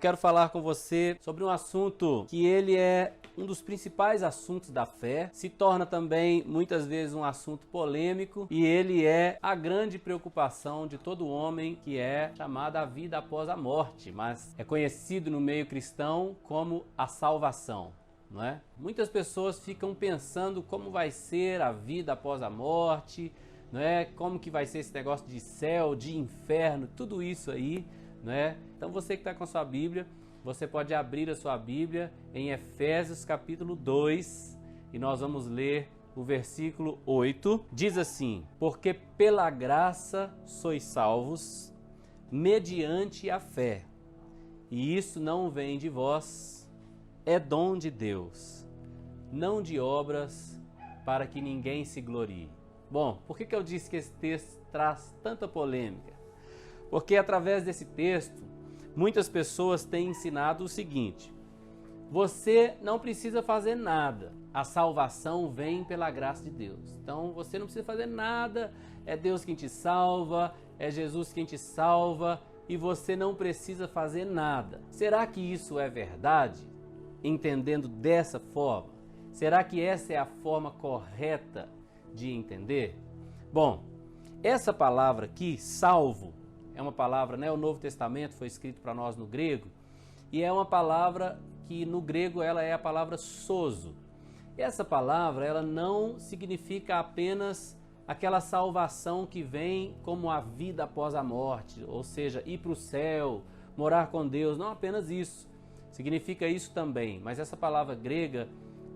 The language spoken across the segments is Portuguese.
quero falar com você sobre um assunto que ele é um dos principais assuntos da fé, se torna também muitas vezes um assunto polêmico e ele é a grande preocupação de todo homem, que é chamada a vida após a morte, mas é conhecido no meio cristão como a salvação. Não é? Muitas pessoas ficam pensando como vai ser a vida após a morte, não é? Como que vai ser esse negócio de céu, de inferno, tudo isso aí, não é? Então você que está com a sua Bíblia, você pode abrir a sua Bíblia em Efésios capítulo 2 e nós vamos ler o versículo 8. Diz assim: porque pela graça sois salvos, mediante a fé, e isso não vem de vós, é dom de Deus, não de obras, para que ninguém se glorie. Bom, por que eu disse que esse texto traz tanta polêmica? Porque através desse texto, muitas pessoas têm ensinado o seguinte: você não precisa fazer nada, a salvação vem pela graça de Deus. Então você não precisa fazer nada, é Deus quem te salva, é Jesus quem te salva e você não precisa fazer nada. Será que isso é verdade? Entendendo dessa forma? Será que essa é a forma correta de entender? Bom, essa palavra aqui, salvo, é uma palavra, né? O Novo Testamento foi escrito para nós no grego, e é uma palavra que no grego ela é a palavra sozo. Essa palavra ela não significa apenas aquela salvação que vem como a vida após a morte, ou seja, ir para o céu, morar com Deus, não apenas isso. Significa isso também, mas essa palavra grega,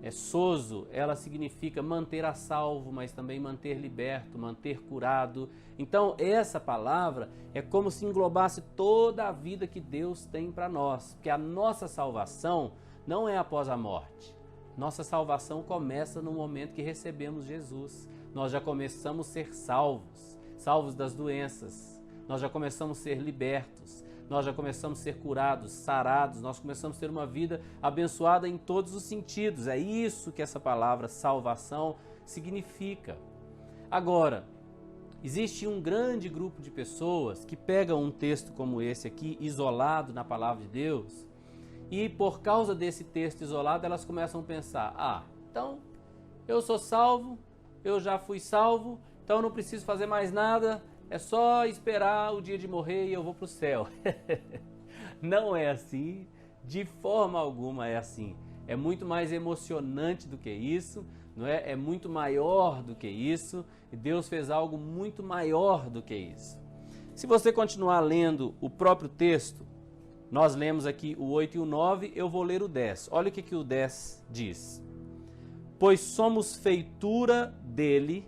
sozo, ela significa manter a salvo, mas também manter liberto, manter curado. Então essa palavra é como se englobasse toda a vida que Deus tem para nós, porque a nossa salvação não é após a morte. Nossa salvação começa no momento que recebemos Jesus. Nós já começamos a ser salvos, salvos das doenças, nós já começamos a ser libertos, nós já começamos a ser curados, sarados, nós começamos a ter uma vida abençoada em todos os sentidos. É isso que essa palavra salvação significa. Agora, existe um grande grupo de pessoas que pegam um texto como esse aqui, isolado na palavra de Deus, e por causa desse texto isolado, elas começam a pensar: então eu sou salvo, eu já fui salvo, então eu não preciso fazer mais nada, é só esperar o dia de morrer e eu vou para o céu. Não é assim, de forma alguma é assim. É muito mais emocionante do que isso, não é? É muito maior do que isso, e Deus fez algo muito maior do que isso. Se você continuar lendo o próprio texto, nós lemos aqui o 8 e o 9, eu vou ler o 10. Olha o que o 10 diz: pois somos feitura dele,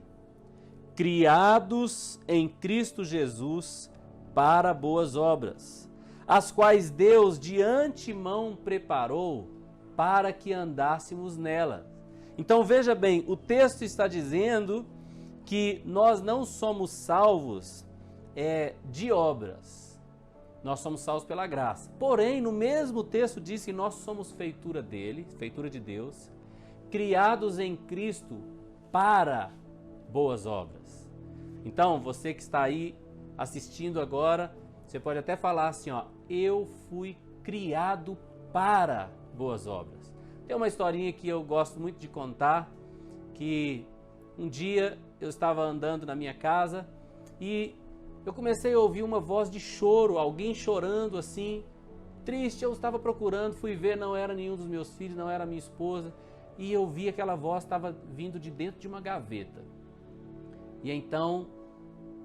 criados em Cristo Jesus para boas obras, as quais Deus de antemão preparou para que andássemos nelas. Então veja bem, o texto está dizendo que nós não somos salvos de obras, nós somos salvos pela graça. Porém, no mesmo texto diz que nós somos feitura dele, feitura de Deus, criados em Cristo para boas obras. Então, você que está aí assistindo agora, você pode até falar assim, eu fui criado para boas obras. Tem uma historinha que eu gosto muito de contar, que um dia eu estava andando na minha casa e eu comecei a ouvir uma voz de choro, alguém chorando assim, triste. Eu estava procurando, fui ver, não era nenhum dos meus filhos, não era minha esposa, e eu vi aquela voz estava vindo de dentro de uma gaveta. E então,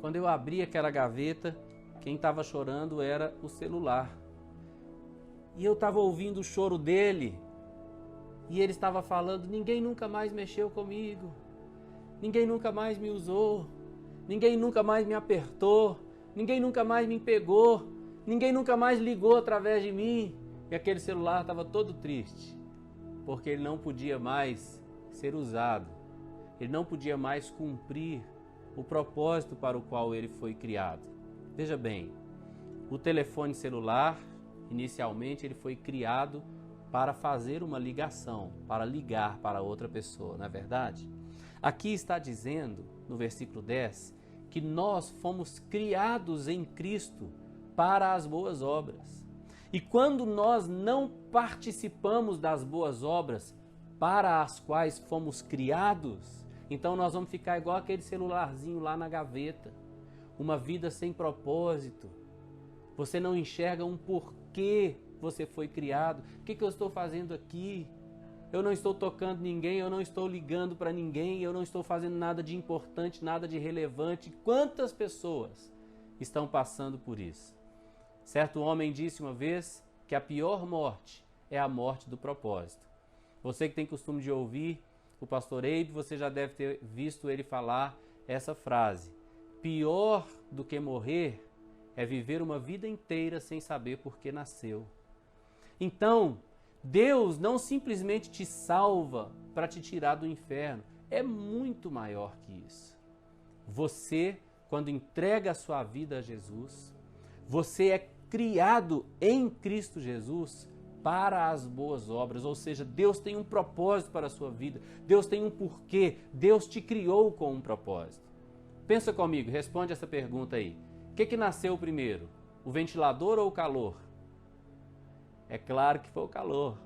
quando eu abri aquela gaveta, quem estava chorando era o celular. E eu estava ouvindo o choro dele, e ele estava falando: ninguém nunca mais mexeu comigo, ninguém nunca mais me usou, ninguém nunca mais me apertou, ninguém nunca mais me pegou, ninguém nunca mais ligou através de mim. E aquele celular estava todo triste, porque ele não podia mais ser usado, ele não podia mais cumprir o propósito para o qual ele foi criado. Veja bem, o telefone celular, inicialmente, ele foi criado para fazer uma ligação, para ligar para outra pessoa, não é verdade? Aqui está dizendo, no versículo 10, que nós fomos criados em Cristo para as boas obras. E quando nós não participamos das boas obras para as quais fomos criados, então nós vamos ficar igual aquele celularzinho lá na gaveta. Uma vida sem propósito. Você não enxerga um porquê você foi criado. O que eu estou fazendo aqui? Eu não estou tocando ninguém, eu não estou ligando para ninguém, eu não estou fazendo nada de importante, nada de relevante. Quantas pessoas estão passando por isso? Certo homem disse uma vez que a pior morte é a morte do propósito. Você que tem costume de ouvir o pastor Eibe, você já deve ter visto ele falar essa frase. Pior do que morrer é viver uma vida inteira sem saber por que nasceu. Então, Deus não simplesmente te salva para te tirar do inferno. É muito maior que isso. Você, quando entrega a sua vida a Jesus, você é criado em Cristo Jesus para as boas obras. Ou seja, Deus tem um propósito para a sua vida. Deus tem um porquê. Deus te criou com um propósito. Pensa comigo, responde essa pergunta aí. O que nasceu primeiro? O ventilador ou o calor? É claro que foi o calor.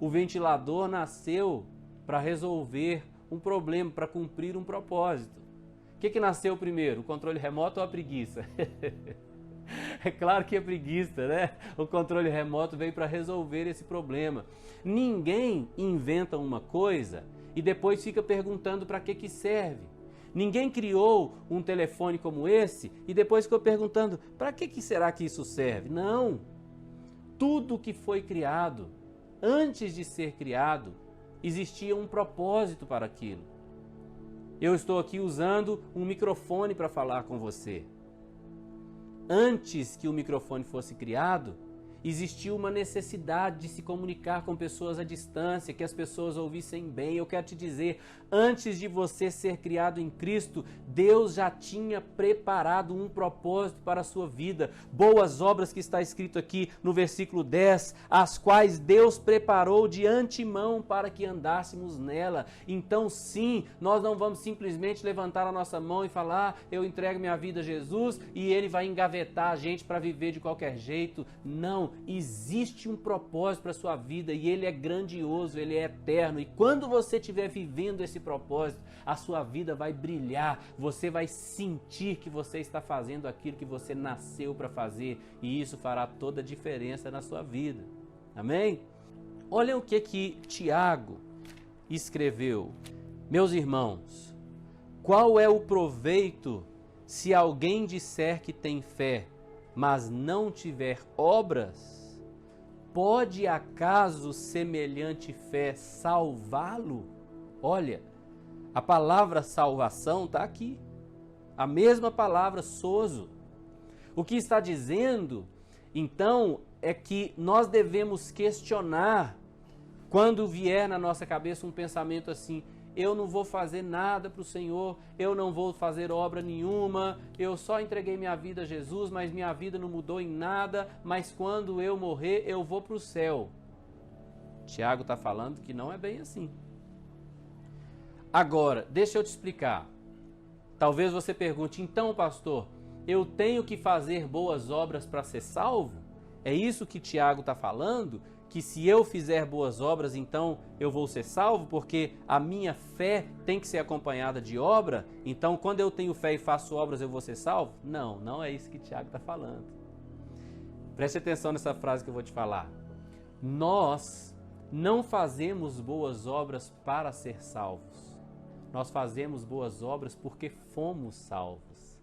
O ventilador nasceu para resolver um problema, para cumprir um propósito. O que nasceu primeiro? O controle remoto ou a preguiça? É claro que é preguiça, né? O controle remoto veio para resolver esse problema. Ninguém inventa uma coisa e depois fica perguntando para que serve. Ninguém criou um telefone como esse e depois ficou perguntando para que será que isso serve? Não! Tudo que foi criado, antes de ser criado, existia um propósito para aquilo. Eu estou aqui usando um microfone para falar com você. Antes que o microfone fosse criado, existia uma necessidade de se comunicar com pessoas à distância, que as pessoas ouvissem bem. Eu quero te dizer, antes de você ser criado em Cristo, Deus já tinha preparado um propósito para a sua vida. Boas obras que está escrito aqui no versículo 10, as quais Deus preparou de antemão para que andássemos nela. Então sim, nós não vamos simplesmente levantar a nossa mão e falar, eu entrego minha vida a Jesus e Ele vai engavetar a gente para viver de qualquer jeito. Não. Existe um propósito para a sua vida e ele é grandioso, ele é eterno. E quando você estiver vivendo esse propósito, a sua vida vai brilhar. Você vai sentir que você está fazendo aquilo que você nasceu para fazer e isso fará toda a diferença na sua vida. Amém? Olha o que Tiago escreveu. Meus irmãos, qual é o proveito se alguém disser que tem fé, mas não tiver obras? Pode acaso semelhante fé salvá-lo? Olha, a palavra salvação está aqui. A mesma palavra sozo. O que está dizendo, então, é que nós devemos questionar quando vier na nossa cabeça um pensamento assim, eu não vou fazer nada para o Senhor, eu não vou fazer obra nenhuma, eu só entreguei minha vida a Jesus, mas minha vida não mudou em nada, mas quando eu morrer, eu vou para o céu. Tiago está falando que não é bem assim. Agora, deixa eu te explicar. Talvez você pergunte, então pastor, eu tenho que fazer boas obras para ser salvo? É isso que Tiago está falando? Que se eu fizer boas obras, então eu vou ser salvo, porque a minha fé tem que ser acompanhada de obra? Então, quando eu tenho fé e faço obras, eu vou ser salvo? Não, não é isso que Tiago está falando. Preste atenção nessa frase que eu vou te falar. Nós não fazemos boas obras para ser salvos. Nós fazemos boas obras porque fomos salvos.